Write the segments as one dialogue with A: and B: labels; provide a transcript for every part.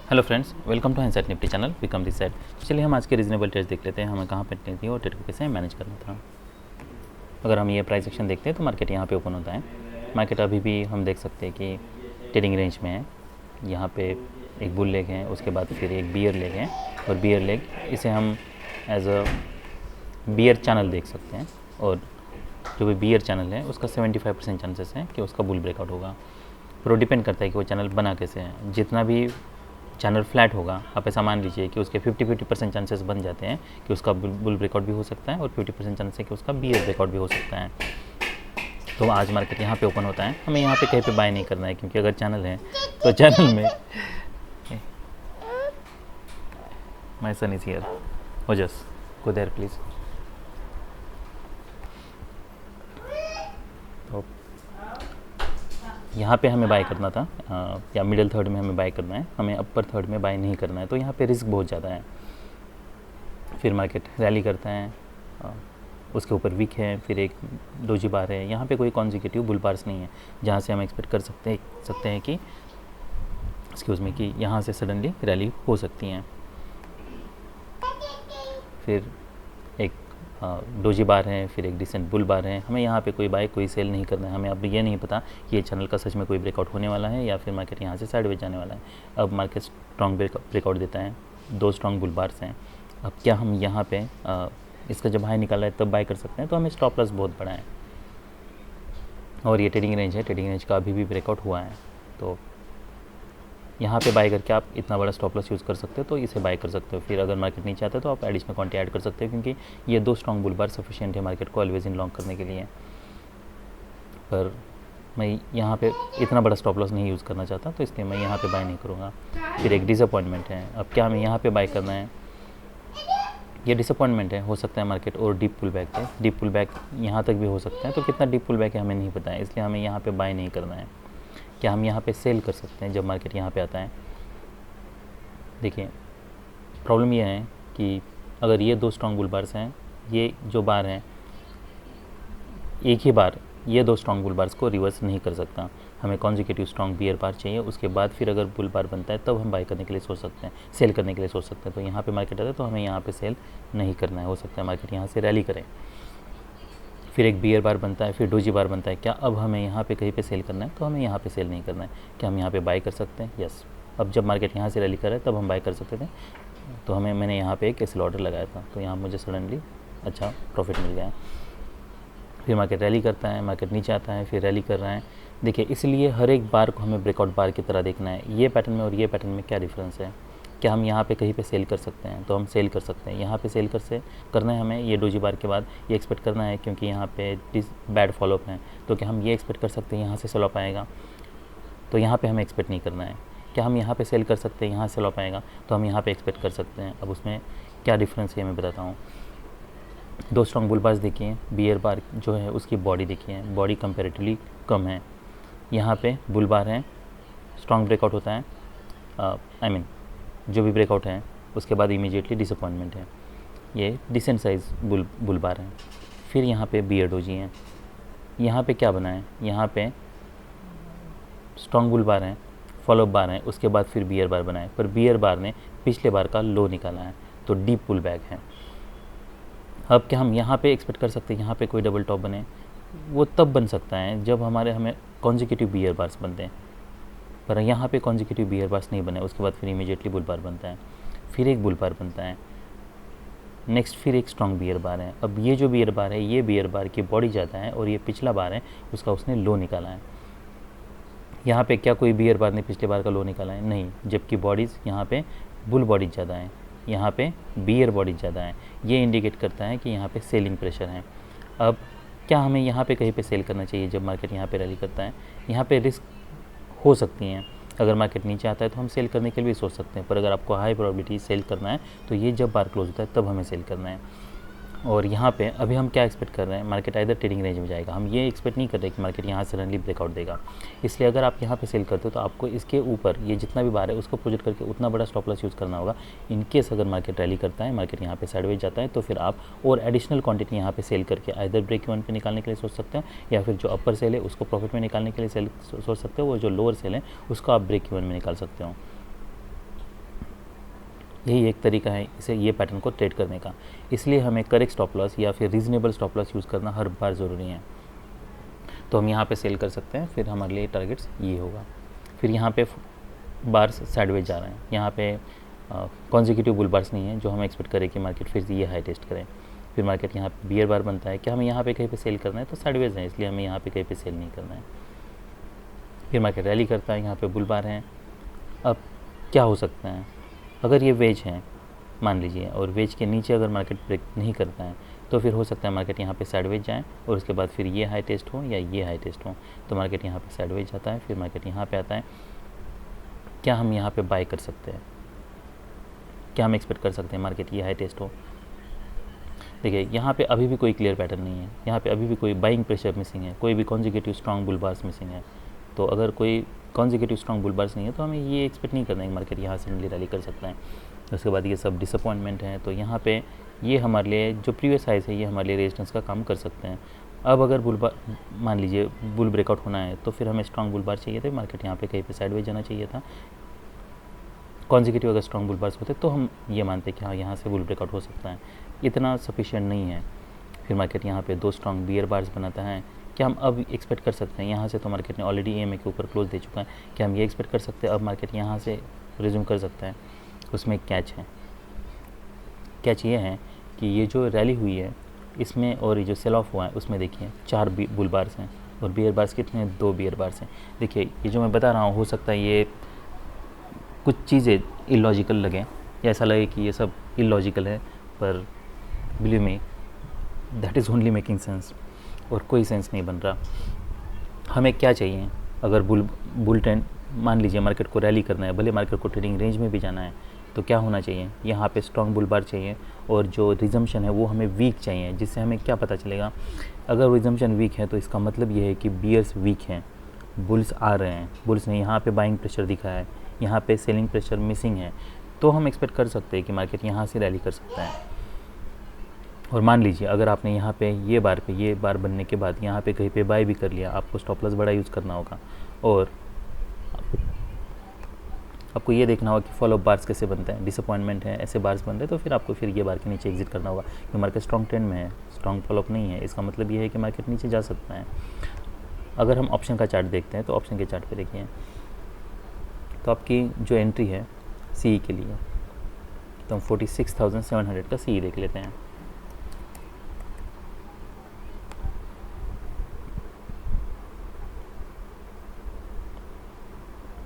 A: Hello friends, welcome to hindsight Nifty channel. Welcome this side. चलिए हम आज के रीजनेबल ट्रेड्स देख लेते हैं, हमें कहाँ पे लेनी थी और ट्रेड को कैसे मैनेज करना था। अगर हम ये प्राइस एक्शन देखते हैं तो मार्केट यहाँ पे ओपन होता है। मार्केट अभी भी हम देख सकते हैं कि ट्रेडिंग रेंज में है। यहाँ पे एक बुल लेग है, उसके बाद फिर एक बियर लेग है, और बियर लेग इसे हम एज अ बियर चैनल देख सकते हैं। और जो भी बियर चैनल है उसका 75% चांसेस है कि उसका बुल ब्रेकआउट होगा। पर वो डिपेंड करता है कि वो चैनल बना कैसे है। जितना भी चैनल फ्लैट होगा, आप ऐसा मान लीजिए कि उसके 50% चांसेस बन जाते हैं कि उसका बुल ब्रेकआउट भी हो सकता है, और 50% चांस है कि उसका बियर ब्रेकआउट भी हो सकता है। तो आज मार्केट यहाँ पे ओपन होता है, हमें यहाँ पे कहीं पे बाय नहीं करना है, क्योंकि अगर चैनल है तो चैनल में my son is here, Ojas go there please. तो यहाँ पे हमें बाय करना था, या मिडिल थर्ड में हमें बाय करना है, हमें अपर थर्ड में बाय नहीं करना है। तो यहाँ पे रिस्क बहुत ज़्यादा है। फिर मार्केट रैली करता है, उसके ऊपर वीक है, फिर एक डोजी बार है। यहाँ पे कोई कॉन्जिक्यूटिव बुल बार्स नहीं है जहाँ से हम एक्सपेक्ट कर सकते हैं कि एक्सक्यूज़ मी कि यहाँ से सडनली रैली हो सकती हैं। फिर एक डोजी बार है, फिर एक डिसेंट बुल बार है। हमें यहाँ पे कोई बाय कोई सेल नहीं करना है। हमें अब ये नहीं पता कि ये चैनल का सच में कोई ब्रेकआउट होने वाला है या फिर मार्केट यहाँ से साइडवेज जाने वाला है। अब मार्केट स्ट्रॉन्ग ब्रेकआउट देता है, 2 स्ट्रॉन्ग बुल बार्स हैं। अब क्या हम यहाँ पे इसका जब हाई निकाला है तब बाय कर सकते हैं? तो हमें स्टॉप लॉस बहुत बड़ा है, और ये ट्रेडिंग रेंज है, ट्रेडिंग रेंज का अभी भी ब्रेकआउट हुआ है। तो यहाँ पे बाय करके आप इतना बड़ा स्टॉप लॉस यूज़ कर सकते हो, तो इसे बाय कर सकते हो। फिर अगर मार्केट नीचे आता है तो आप एडिशनल क्वांटिटी ऐड कर सकते हो, क्योंकि ये 2 स्ट्रॉन्ग बुल बार सफिशिएंट है मार्केट को ऑलवेज इन लॉन्ग करने के लिए। पर मैं यहाँ पे इतना बड़ा स्टॉप लॉस नहीं यूज़ करना चाहता, तो इसलिए मैं यहाँ पे बाय नहीं करूँगा। फिर एक डिसअपॉइंटमेंट है। अब क्या हमें यहाँ पे बाय करना है? ये डिसअपॉइंटमेंट है, हो सकता है मार्केट और डीप पुल बैक है। डीप पुल बैक यहाँ तक भी हो सकता है, तो कितना डीप पुल बैक है हमें नहीं पता है, इसलिए हमें यहाँ पे बाय नहीं करना है। क्या हम यहाँ पे सेल कर सकते हैं जब मार्केट यहाँ पे आता है? देखिए, प्रॉब्लम ये है कि अगर ये 2 स्ट्रॉन्ग बुल बार्स हैं, ये जो बार हैं, एक ही बार ये 2 स्ट्रॉन्ग बुल बार्स को रिवर्स नहीं कर सकता। हमें कॉन्जिक्यूटिव स्ट्रॉन्ग बियर बार चाहिए, उसके बाद फिर अगर बुल बार बनता है तब हम बाय करने के लिए सोच सकते हैं, सेल करने के लिए सोच सकते हैं। तो यहाँ पे मार्केट आता है तो हमें यहाँ पे सेल नहीं करना है। हो सकता है मार्केट यहाँ से रैली करें, फिर एक बियर बार बनता है, फिर डोजी बार बनता है। क्या अब हमें यहाँ पे कहीं पे सेल करना है? तो हमें यहाँ पे सेल नहीं करना है। क्या हम यहाँ पे बाय कर सकते हैं? यस। अब जब मार्केट यहाँ से रैली कर रहा है तब हम बाय कर सकते थे। तो मैंने यहाँ पे एक सेल ऑर्डर लगाया था, तो यहाँ मुझे सडनली अच्छा प्रॉफिट मिल गया। फिर मार्केट रैली करता है, मार्केट नीचे आता है, फिर रैली कर रहा है। देखिए, इसलिए हर एक बार को हमें ब्रेकआउट बार की तरह देखना है। ये पैटर्न में और ये पैटर्न में क्या डिफरेंस है? क्या हम यहाँ पे कहीं पे सेल कर सकते हैं? तो हम सेल कर सकते हैं। यहाँ पे सेल करना है हमें। ये डोजी बार के बाद ये एक्सपेक्ट करना है, क्योंकि यहाँ पे बैड फॉलोअप है, तो क्या हम ये एक्सपेक्ट कर सकते हैं यहाँ से सेल ऑफ आएगा? तो यहाँ पे हमें एक्सपेक्ट नहीं करना है। क्या हम यहाँ पे सेल कर सकते हैं यहाँ से सेल ऑफ आएगा? तो हम यहाँ पे एक्सपेक्ट कर सकते हैं। अब उसमें क्या डिफरेंस है मैं बताता हूँ। 2 स्ट्रॉन्ग बुल बार्स देखिए, बियर बार जो है उसकी बॉडी देखिए, बॉडी कंपेरेटिवली कम है। यहाँ पे बुल बार है, स्ट्रॉन्ग ब्रेकआउट होता है, आई मीन जो भी ब्रेकआउट है उसके बाद इमीडिएटली डिसअपॉइंटमेंट है। ये डिसेंट साइज बुल बार है। फिर यहाँ पे बियर डोजी है। यहाँ पे क्या बना है? यहाँ पे स्ट्रॉन्ग बुल बार है, फॉलोअप बार है, उसके बाद फिर बियर बार बना है, पर बियर बार ने पिछले बार का लो निकाला है, तो डीप पुल बैक है। अब क्या हम यहाँ पे एक्सपेक्ट कर सकते हैं यहाँ पे कोई डबल टॉप बने? वो तब बन सकता है जब हमें कॉन्जिक्यूटिव बियर बार्स बनते हैं, पर यहाँ पे कॉन्जिक्यूटिव बियर बार्स नहीं बने। उसके बाद फिर इमीडिएटली बुल बार बनता है, फिर एक बुल बार बनता है, नेक्स्ट फिर एक स्ट्रॉन्ग बियर बार है। अब ये जो बियर बार है, ये बियर बार की बॉडी ज़्यादा है, और ये पिछला बार है उसका उसने लो निकाला है। यहाँ पे क्या कोई बियर बार ने पिछले बार का लो निकाला है? नहीं, जबकि बॉडीज़ यहाँ पे बुल बॉडीज ज़्यादा है, यहाँ पे बियर बॉडीज ज़्यादा है। ये इंडिकेट करता है कि यहाँ पे सेलिंग प्रेशर है। अब क्या हमें यहाँ पे कहीं पे सेल करना चाहिए जब मार्केट यहाँ पे रैली करता है? यहाँ पे रिस्क हो सकती हैं। अगर मार्केट नीचे आता है तो हम सेल करने के लिए भी सोच सकते हैं, पर अगर आपको हाई प्रोबेबिलिटी सेल करना है तो ये जब बार क्लोज होता है तब हमें सेल करना है। और यहाँ पे अभी हम क्या एक्सपेक्ट कर रहे हैं? मार्केट आइदर ट्रेडिंग रेंज में जाएगा। हम ये एक्सपेक्ट नहीं कर रहे कि मार्केट यहाँ से सडनली ब्रेकआउट देगा। इसलिए अगर आप यहाँ पे सेल करते हो तो आपको इसके ऊपर ये जितना भी बार है उसको प्रोजेक्ट करके उतना बड़ा स्टॉप लॉस यूज़ करना होगा। इन केस अगर मार्केट रैली करता है, मार्केट यहाँ पे साइडवेज जाता है, तो फिर आप और एडिशनल क्वांटिटी यहाँ पे सेल करके आइदर ब्रेक इवन पे निकालने के लिए सोच सकते हो, या फिर जो अपर सेल है उसको प्रॉफिट में निकालने के लिए सोच सकते हो, और जो लोअर सेल है उसको आप ब्रेक इवन में निकाल सकते हो। यही एक तरीका है इसे ये पैटर्न को ट्रेड करने का। इसलिए हमें करेक्ट स्टॉप लॉस या फिर रीजनेबल स्टॉप लॉस यूज़ करना हर बार ज़रूरी है। तो हम यहाँ पे सेल कर सकते हैं, फिर हमारे लिए टारगेट्स ये होगा। फिर यहाँ पे बार्स साइडवेज जा रहे हैं, यहाँ पे कॉन्जिक्यूटिव बुल बार्स नहीं है जो हम एक्सपेक्ट करें कि मार्केट फिर ये हाई टेस्ट करें। फिर मार्केट यहाँ पे बियर बार बनता है कि हमें यहाँ पे कहीं पे सेल करना है, तो साइडवेज है इसलिए हमें यहाँ पे कहीं पे सेल नहीं करना है। फिर मार्केट रैली करता है, यहाँ पे बुल बार है। अब क्या हो सकता है, अगर ये वेज है मान लीजिए, और वेज के नीचे अगर मार्केट ब्रेक नहीं करता है तो फिर हो सकता है मार्केट यहाँ पे साइडवेज जाए और उसके बाद फिर ये हाई टेस्ट हो या ये हाई टेस्ट हो, तो मार्केट यहाँ पे साइडवेज जाता है, फिर मार्केट यहाँ पे आता है। क्या हम यहाँ पे बाय कर सकते हैं, क्या हम एक्सपेक्ट कर सकते हैं मार्केट ये हाई टेस्ट हो? देखिए यहाँ पे अभी भी कोई क्लियर पैटर्न नहीं है, यहाँ पे अभी भी कोई बाइंग प्रेशर मिसिंग है, कोई भी consecutive strong bull bars missing है। तो अगर कोई कॉन्जिक्यूटिव स्ट्रॉन्ग बुल बार्स नहीं है तो हमें ये एक्सपेक्ट नहीं करना है कि मार्केट यहाँ से रैली कर सकता है। उसके बाद ये सब डिसअपॉइंटमेंट है, तो यहाँ पे ये हमारे लिए जो प्रीवियस हाइस है ये हमारे लिए रेजिस्टेंस का काम कर सकते हैं। अब अगर बुल बार मान लीजिए बुल ब्रेकआउट होना है तो फिर हमें स्ट्रॉन्ग बुल बार चाहिए था, मार्केट यहाँ पे कहीं पे साइडवेज जाना चाहिए था। कॉन्जिक्यूटिव अगर स्ट्रॉन्ग बुल बार्स होते तो हम ये मानते कि हाँ यहाँ से बुल ब्रेकआउट हो सकता है, इतना सफिशिएंट नहीं है। फिर मार्केट यहाँ पे 2 स्ट्रॉन्ग बियर बार्स बनाता है। क्या हम अब एक्सपेक्ट कर सकते हैं यहाँ से, तो मार्केट ने ऑलरेडी EMA के ऊपर क्लोज दे चुका है, क्या हम ये एक्सपेक्ट कर सकते हैं अब मार्केट यहाँ से रिज्यूम कर सकता है? उसमें एक कैच है। कैच ये है कि ये जो रैली हुई है इसमें और ये जो सेल ऑफ हुआ है उसमें देखिए 4 बुल बार्स हैं और बियर बार्स कितने हैं? 2 बियर बार्स हैं। देखिए ये जो मैं बता रहा हूँ हो सकता है ये कुछ चीज़ें इलॉजिकल लगें या ऐसा लगे कि ये सब इलॉजिकल है, पर believe me that is only making sense, और कोई सेंस नहीं बन रहा। हमें क्या चाहिए, अगर बुल ट्रेंड मान लीजिए मार्केट को रैली करना है, भले मार्केट को ट्रेडिंग रेंज में भी जाना है, तो क्या होना चाहिए? यहाँ पे स्ट्रॉन्ग बुल बार चाहिए और जो रिजम्पशन है वो हमें वीक चाहिए, जिससे हमें क्या पता चलेगा? अगर रिजम्पशन वीक है तो इसका मतलब ये है कि बियर्स वीक हैं, बुल्स आ रहे हैं। बुल्स ने यहाँ पे बाइंग प्रेशर दिखा है, यहाँ पे सेलिंग प्रेशर मिसिंग है, तो हम एक्सपेक्ट कर सकते हैं कि मार्केट यहाँ से रैली कर सकता है। और मान लीजिए अगर आपने यहाँ पे ये बार बनने के बाद यहाँ पे कहीं पे बाय भी कर लिया, आपको स्टॉप लॉस बड़ा यूज़ करना होगा और आपको ये देखना होगा कि फॉलोअप बार्स कैसे बनते हैं। डिसअपॉइंटमेंट है, ऐसे बार्स बन रहे तो फिर आपको फिर ये बार के नीचे एग्जिट करना होगा, क्योंकि मार्केट स्ट्रॉन्ग ट्रेंड में है, स्ट्रॉन्ग फॉलोअप नहीं है। इसका मतलब ये है कि मार्केट नीचे जा सकता है। अगर हम ऑप्शन का चार्ट देखते हैं तो ऑप्शन के चार्ट पे देखिए, तो आपकी जो एंट्री है CE के लिए, तो हम 46,700 का CE देख लेते हैं।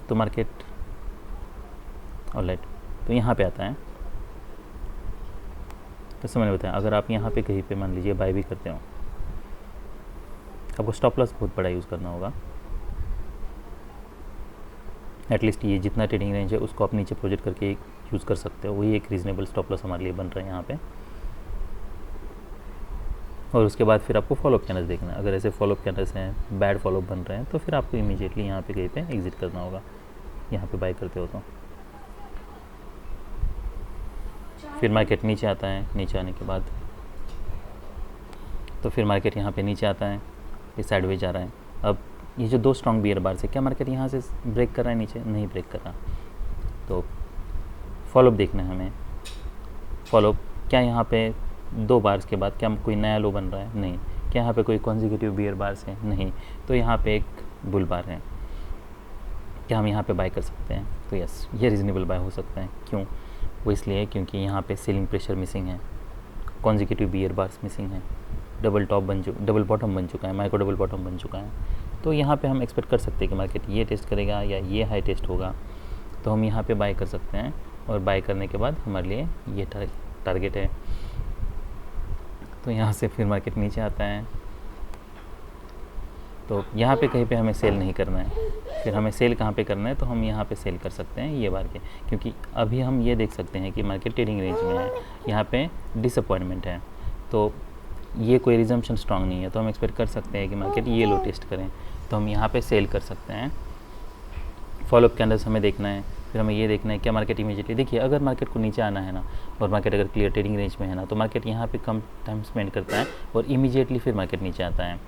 A: तो मार्केट ऑलराइट, तो यहाँ पे आता है। तो मैंने बताया अगर आप यहाँ पे कहीं पे मान लीजिए बाय भी करते हो, आपको स्टॉप लॉस बहुत बड़ा यूज़ करना होगा। एटलीस्ट ये जितना ट्रेडिंग रेंज है उसको आप नीचे प्रोजेक्ट करके यूज़ कर सकते हो, वही एक रीजनेबल स्टॉप लॉस हमारे लिए बन रहा है यहाँ पे। और उसके बाद फिर आपको फॉलोअप कैंडल्स देखना है। अगर ऐसे फॉलोअप कैंडल्स हैं, बैड फॉलोअप बन रहे हैं, तो फिर आपको इमीडिएटली यहाँ पे कहीं पे एग्जिट करना होगा, यहाँ पे बाय करते हो तो। फिर मार्केट नीचे आता है, नीचे आने के बाद तो फिर मार्केट यहाँ पे नीचे आता है, इस साइडवेज जा रहा है। अब ये जो 2 स्ट्रॉन्ग बियर बार से क्या मार्केट यहाँ से ब्रेक कर रहा है? नीचे नहीं ब्रेक कर रहा, तो फॉलोअप देखना है हमें। फॉलोअप क्या यहाँ पे 2 बार्स के बाद क्या कोई नया लो बन रहा है? नहीं। क्या यहाँ पे कोई कॉन्जिक्यूटिव बियर बार्स है? नहीं। तो यहाँ पे एक बुल बार है, क्या हम यहाँ पे बाय कर सकते हैं? तो यस, ये रीजनेबल बाय हो सकता है। क्यों? वो इसलिए क्योंकि यहाँ पे सेलिंग प्रेशर मिसिंग है, कॉन्जिक्यूटिव बियर बार्स मिसिंग है, डबल बॉटम बन चुका है, माइक्रो डबल बॉटम बन चुका है। तो यहाँ पे हम एक्सपेक्ट कर सकते हैं कि मार्केट ये टेस्ट करेगा या ये हाई टेस्ट होगा, तो हम यहाँ पे बाय कर सकते हैं। और बाय करने के बाद हमारे लिए ये टारगेट है। तो यहाँ से फिर मार्केट नीचे आता है, तो यहाँ पे कहीं पे हमें सेल नहीं करना है। फिर हमें सेल कहाँ पे करना है? तो हम यहाँ पे सेल कर सकते हैं ये बार के, क्योंकि अभी हम ये देख सकते हैं कि मार्केट ट्रेडिंग रेंज में है, यहाँ पे डिसअपॉइंटमेंट है, तो ये कोई रिजम्पशन स्ट्रांग नहीं है, तो हम एक्सपेक्ट कर सकते हैं कि मार्केट ये लो टेस्ट करें, तो हम यहाँ पे सेल कर सकते हैं। फॉलोअप कैंडल्स हमें देखना है, फिर हमें ये देखना है क्या मार्केट इमीडिएटली, देखिए अगर मार्केट को नीचे आना है ना, और मार्केट अगर क्लियर ट्रेडिंग रेंज में है ना, तो मार्केट यहाँ पे कम टाइम स्पेंड करता है और इमीडिएटली फिर मार्केट नीचे आता है।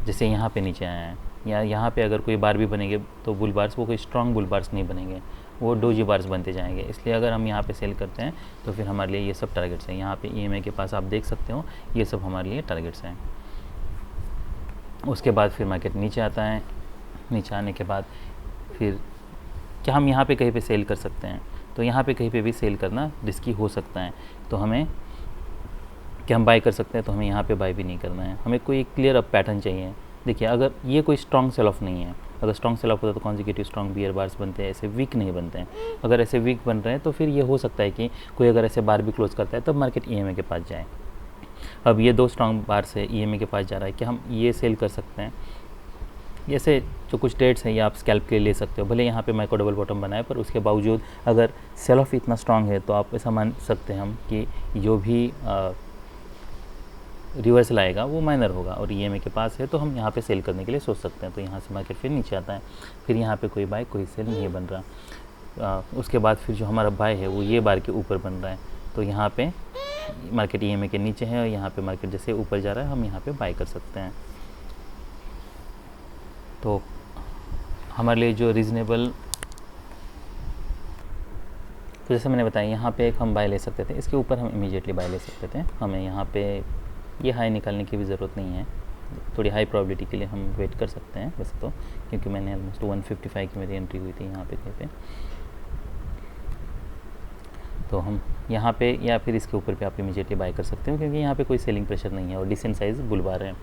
A: जैसे यहाँ पे नीचे आया है, या यहाँ पे अगर कोई बार भी बनेंगे तो बुल बार्स वो कोई स्ट्रॉन्ग बुल बार्स नहीं बनेंगे, वो डोजी बार्स बनते जाएंगे। इसलिए अगर हम यहाँ पे सेल करते हैं तो फिर हमारे लिए ये सब टारगेट्स हैं। यहाँ पे EMA के पास आप देख सकते हो ये सब हमारे लिए टारगेट्स हैं। उसके बाद फिर मार्केट नीचे आता है। नीचे आने के बाद फिर क्या हम यहाँ पे कहीं पे सेल कर सकते हैं? तो यहाँ पे कहीं पे भी सेल करना रिस्की हो सकता है। तो हमें क्या हम बाय कर सकते हैं? तो हमें यहाँ पे बाय भी नहीं करना है। हमें कोई क्लियर अप पैटर्न चाहिए। देखिए अगर ये कोई स्ट्रॉन्ग सेल ऑफ नहीं है, अगर स्ट्रॉन्ग सेल ऑफ होता है तो कॉन्जिक्यूटिव स्ट्रॉन्ग बियर बार्स बनते हैं, ऐसे वीक नहीं बनते हैं। अगर ऐसे वीक बन रहे हैं तो फिर ये हो सकता है कि कोई अगर ऐसे बार भी क्लोज करता है तब मार्केट EMA के पास जाए। अब ये 2 स्ट्रॉन्ग बार से EMA के पास जा रहा है, क्या हम ये सेल कर सकते हैं? जैसे जो कुछ ट्रेड्स हैं ये आप स्कैल्प के लिए ले सकते हो। भले यहाँ पे माइक्रो डबल बॉटम बनाए, पर उसके बावजूद अगर सेल ऑफ इतना स्ट्रांग है तो आप ऐसा मान सकते हैं हम कि जो भी रिवर्सल आएगा वो माइनर होगा, और EMA के पास है तो हम यहाँ पे सेल करने के लिए सोच सकते हैं। तो यहाँ से मार्केट फिर नीचे आता है, फिर यहाँ पे कोई बाय कोई सेल नहीं बन रहा। उसके बाद फिर जो हमारा बाय है वो ये बार के ऊपर बन रहा है। तो यहाँ पे मार्केट EMA के नीचे है और यहाँ पे मार्केट जैसे ऊपर जा रहा है हम यहाँ पे बाय कर सकते हैं। तो हमारे लिए जो रीज़नेबल, तो जैसे मैंने बताया यहाँ पे एक हम बाय ले सकते थे, इसके ऊपर हम इमीडिएटली बाय ले सकते थे। हमें यहाँ पे ये हाई निकालने की भी ज़रूरत नहीं है। थोड़ी हाई प्रोबेबिलिटी के लिए हम वेट कर सकते हैं वैसे तो, क्योंकि मैंने ऑलमोस्ट 155 की मेरी एंट्री हुई थी यहाँ पे कहीं पे। तो हम यहाँ पे या फिर इसके ऊपर पे आप इमीडिएटली बाय कर सकते हो, क्योंकि यहाँ पे कोई सेलिंग प्रेशर नहीं है और डिसेंट साइज़ बुल बार है।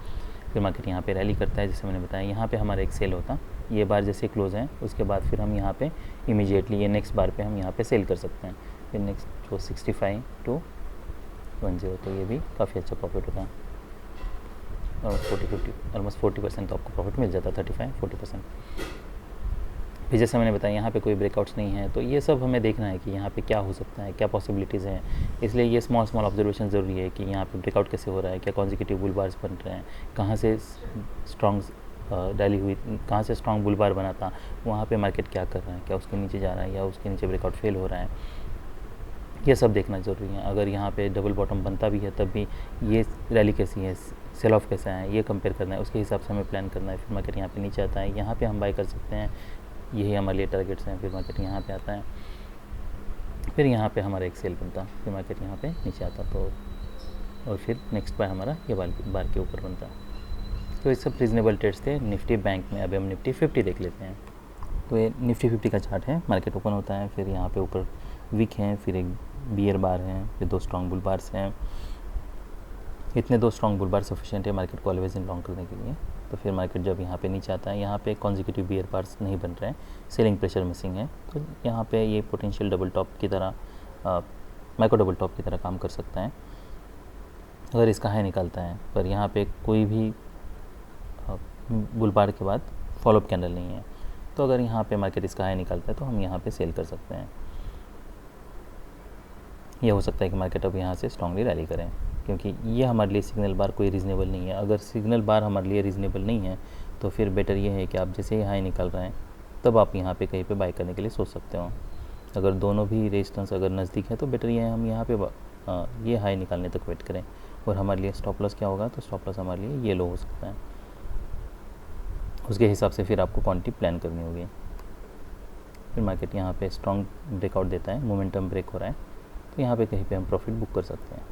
A: फिर मार्केट यहाँ पे रैली करता है, जैसे मैंने बताया यहाँ पे हमारा एक सेल होता, ये बार जैसे क्लोज है उसके बाद फिर हम यहाँ पे इमीडिएटली ये नेक्स्ट बार पे हम यहाँ पे सेल कर सकते हैं। फिर नेक्स्ट जो 65 to 10, तो ये भी काफ़ी अच्छा प्रॉफिट होता है। ऑलमोस्ट 40% तो आपको प्रॉफिट मिल जाता है, 35-40%। फिर जैसे मैंने बताया यहाँ पे कोई ब्रेकआउट्स नहीं है, तो ये सब हमें देखना है कि यहाँ पे क्या हो सकता है, क्या पॉसिबिलिटीज़ हैं। इसलिए ये स्मॉल ऑब्जर्वेशन ज़रूरी है कि यहाँ पे ब्रेकआउट कैसे हो रहा है, क्या कॉन्जिक्यूटिव बुल बार्स बन रहे हैं, कहाँ से स्ट्रॉन्ग रैली हुई, कहाँ से स्ट्रॉन्ग बुल बार बना था, वहाँ पे मार्केट क्या कर रहा है, क्या उसके नीचे जा रहा है या उसके नीचे ब्रेकआउट फेल हो रहा है, ये सब देखना ज़रूरी है। अगर यहाँ पे डबल बॉटम बनता भी है तब भी ये रैली कैसी है, सेल ऑफ कैसा है, ये कंपेयर करना है, उसके हिसाब से हमें प्लान करना है। फिर मार्केट यहाँ पे नीचे आता है, यहाँ पे हम बाय कर सकते हैं, यही हमारे लिए टारगेट्स हैं। फिर मार्केट यहाँ पे आता है, फिर यहाँ पे हमारा एक सेल बनता, फिर मार्केट यहाँ पे नीचे आता, तो और फिर नेक्स्ट बार हमारा ये बार के ऊपर बनता। तो ये सब रीजनेबल ट्रेड्स थे निफ्टी बैंक में। अभी हम निफ्टी 50 देख लेते हैं। तो ये निफ्टी 50 का चार्ट है। मार्केट ओपन होता है, फिर यहाँ पे ऊपर वीक है, फिर एक बियर बार है, फिर 2 स्ट्रॉन्ग बुल बार्स हैं। इतने 2 स्ट्रॉन्ग बुल बार सफिशिएंट है मार्केट को ऑलवेज इन लॉन्ग करने के लिए। तो फिर मार्केट जब यहाँ पे नीचे आता है, यहाँ पे कॉन्जिक्यूटिव बियर बार्स नहीं बन रहे हैं, सेलिंग प्रेशर मिसिंग है, तो यहाँ पे ये पोटेंशियल डबल टॉप की तरह, माइक्रो डबल टॉप की तरह काम कर सकता है अगर इसका हाई निकलता है। पर यहाँ पे कोई भी बुल बार के बाद फॉलोअप कैंडल नहीं है, तो अगर यहाँ पे मार्केट इसका हाई निकलता है तो हम यहाँ पे सेल कर सकते हैं। यह हो सकता है कि मार्केट अब यहाँ से स्ट्रांगली रैली करें, क्योंकि ये हमारे लिए सिग्नल बार कोई रीज़नेबल नहीं है। अगर सिग्नल बार हमारे लिए रीज़नेबल नहीं है तो फिर बेटर ये है कि आप जैसे ही हाई निकल रहे हैं तब आप यहाँ पे कहीं पे बाय करने के लिए सोच सकते हो। अगर दोनों भी रेजिस्टेंस अगर नज़दीक है तो बेटर ये है हम यहाँ पे ये हाई निकालने तक वेट करें। और हमारे लिए स्टॉप लॉस क्या होगा, तो स्टॉप लॉस हमारे लिए ये लो हो सकता है, उसके हिसाब से फिर आपको क्वांटिटी प्लान करनी होगी। फिर मार्केट यहाँ पे स्ट्रॉन्ग ब्रेकआउट देता है, मोमेंटम ब्रेक हो रहा है, तो यहाँ पे कहीं पे हम प्रॉफिट बुक कर सकते हैं।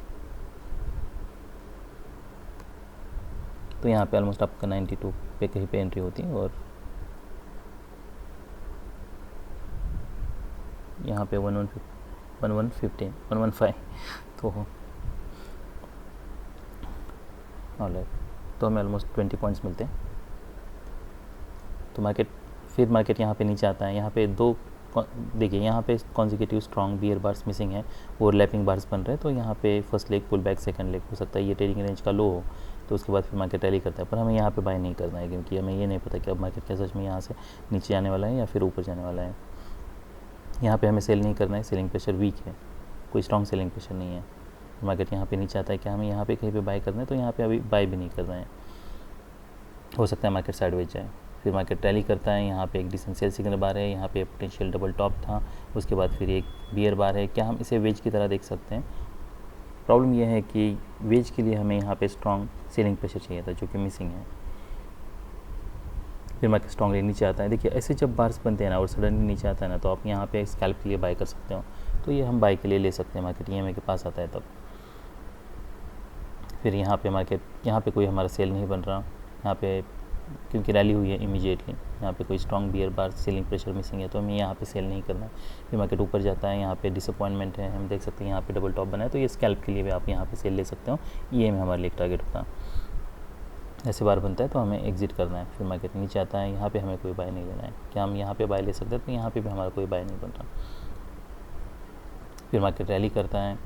A: तो यहाँ पे ऑलमोस्ट आपका 92 पे कहीं पे एंट्री होती है, और यहाँ पे 115 तो ऑलराइट, तो हमें ऑलमोस्ट 20 पॉइंट्स मिलते हैं। तो मार्केट यहाँ पे नीचे आता है। यहाँ पे देखिए यहाँ पे consecutive strong bear bars missing है, ओवरलैपिंग बार्स बन रहे हैं। तो यहाँ पे first leg pull back, second leg हो सकता है ये ट्रेडिंग रेंज का लो हो, तो उसके बाद फिर मार्केट रैली करता है। पर हमें यहाँ पे बाय नहीं करना है, क्योंकि हमें ये नहीं पता कि अब मार्केट क्या सच में यहाँ से नीचे आने वाला है या फिर ऊपर जाने वाला है। यहाँ पे हमें सेल नहीं करना है, सेलिंग प्रेशर वीक है, कोई स्ट्रॉन्ग सेलिंग प्रेशर नहीं है। मार्केट यहाँ पे नीचे आता है, क्या हमें यहाँ पे कहीं पे बाय करना है, तो यहाँ पे अभी बाय भी नहीं करना है, हो सकता है मार्केट साइडवेज जाए। फिर मार्केट रैली करता है, यहाँ पे एक डिसेंट सेल सिग्नल बार है, यहाँ पे पोटेंशियल डबल टॉप था, उसके बाद फिर एक बियर बार है। क्या हम इसे वेज की तरह देख सकते हैं? प्रॉब्लम यह है कि वेज के लिए हमें यहाँ पे स्ट्रॉन्ग सेलिंग प्रेशर चाहिए था, जो कि मिसिंग है। फिर मार्केट स्ट्रॉन्गली नीचे आता है। देखिए ऐसे जब बार्स बनते हैं ना और सडनली नीचे आता है ना, तो आप यहाँ पे स्कैल्प के लिए बाय कर सकते हो। तो ये हम बाय के लिए ले सकते हैं, मार्केट EMA के पास आता है तब। फिर यहाँ पे मार्केट, यहाँ पे कोई हमारा सेल नहीं बन रहा, यहाँ पे क्योंकि रैली हुई है इमीडिएटली, यहाँ पे कोई strong bear bar selling pressure missing है, तो हमें यहाँ पे सेल नहीं करना है। फिर मार्केट ऊपर जाता है, यहाँ पे डिसअपॉइंटमेंट है, हम देख सकते हैं यहाँ पे डबल टॉप बना है, तो ये स्कैल्प के लिए भी आप यहाँ पे सेल ले सकते हो। ये में हमारे लिए एक टारगेट होता है। ऐसे बार बनता है तो हमें एग्जिट करना है। फिर मार्केट नीचे आता है, यहाँ पे हमें कोई बाय नहीं लेना है। क्या हम यहाँ पे बाय ले सकते हैं? तो यहाँ पे भी हमारा कोई बाय नहीं बन रहा। फिर मार्केट रैली करता है,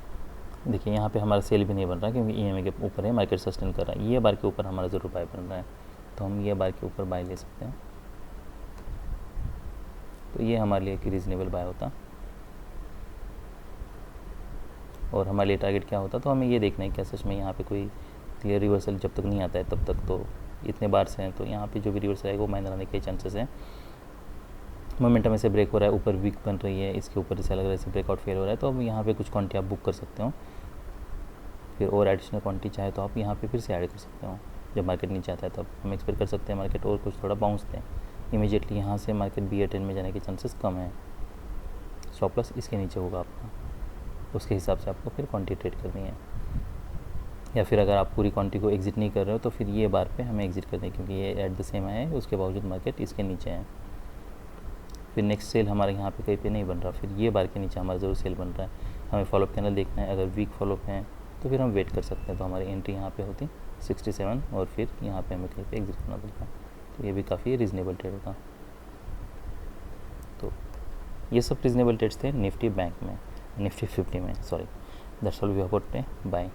A: देखिए यहाँ पे हमारा सेल भी नहीं बन रहा क्योंकि EMA के ऊपर है, मार्केट सस्टेन कर रहा है। ये बार के ऊपर हमारा ज़रूर बाय बन रहा है, तो हम ये बार के ऊपर बाय ले सकते हैं। तो ये हमारे लिए एक रीज़नेबल बाय होता। और हमारे लिए टारगेट क्या होता, तो हमें ये देखना है क्या सच में यहाँ पे कोई क्लियर रिवर्सल जब तक नहीं आता है तब तक तो इतने बार से हैं, तो यहाँ पे जो भी रिवर्सल आएगा वो माइनर आने के चांसेस हैं। मोमेंटम ऐसे ब्रेक हो रहा है, ऊपर वीक बन रही है, इसके ऊपर ऐसा लग रहा है जैसे ब्रेकआउट फेल हो रहा है, तो अब यहाँ पे कुछ क्वांटिटी आप बुक कर सकते हो। फिर और एडिशनल क्वांटिटी चाहे तो आप यहाँ पे फिर से ऐड कर सकते हो। जब मार्केट नीचे आता है तब हम एक्सपेक्ट कर सकते हैं मार्केट और कुछ थोड़ा बाउंस दें। इमीडिएटली यहाँ से मार्केट BA10 में जाने के चांसेस कम है। स्टॉप लॉस इसके नीचे होगा आपका, उसके हिसाब से आपको फिर क्वांटिटी ट्रेड करनी है। या फिर अगर आप पूरी क्वांटिटी को एग्जिट नहीं कर रहे हो तो फिर ये बार पे हमें एग्जिट करनी है, क्योंकि ये एट द सेम है, उसके बावजूद मार्केट इसके नीचे है। फिर नेक्स्ट सेल हमारे यहाँ पे कहीं पे नहीं बन रहा, फिर ये बार के नीचे हमारा ज़रूर सेल बन रहा है। हमें फॉलोअप कैंडल देखना है, अगर वीक फॉलोअप है तो फिर हम वेट कर सकते हैं। तो हमारी एंट्री यहाँ पे होती 67 और फिर यहाँ पे हमें कहीं पे एग्जिट करना पड़ता। तो ये भी काफ़ी रीज़नेबल ट्रेड होता। तो ये सब रीज़नेबल ट्रेड्स थे निफ्टी बैंक में, निफ्टी 50 में, sorry. That's all we about today, bye.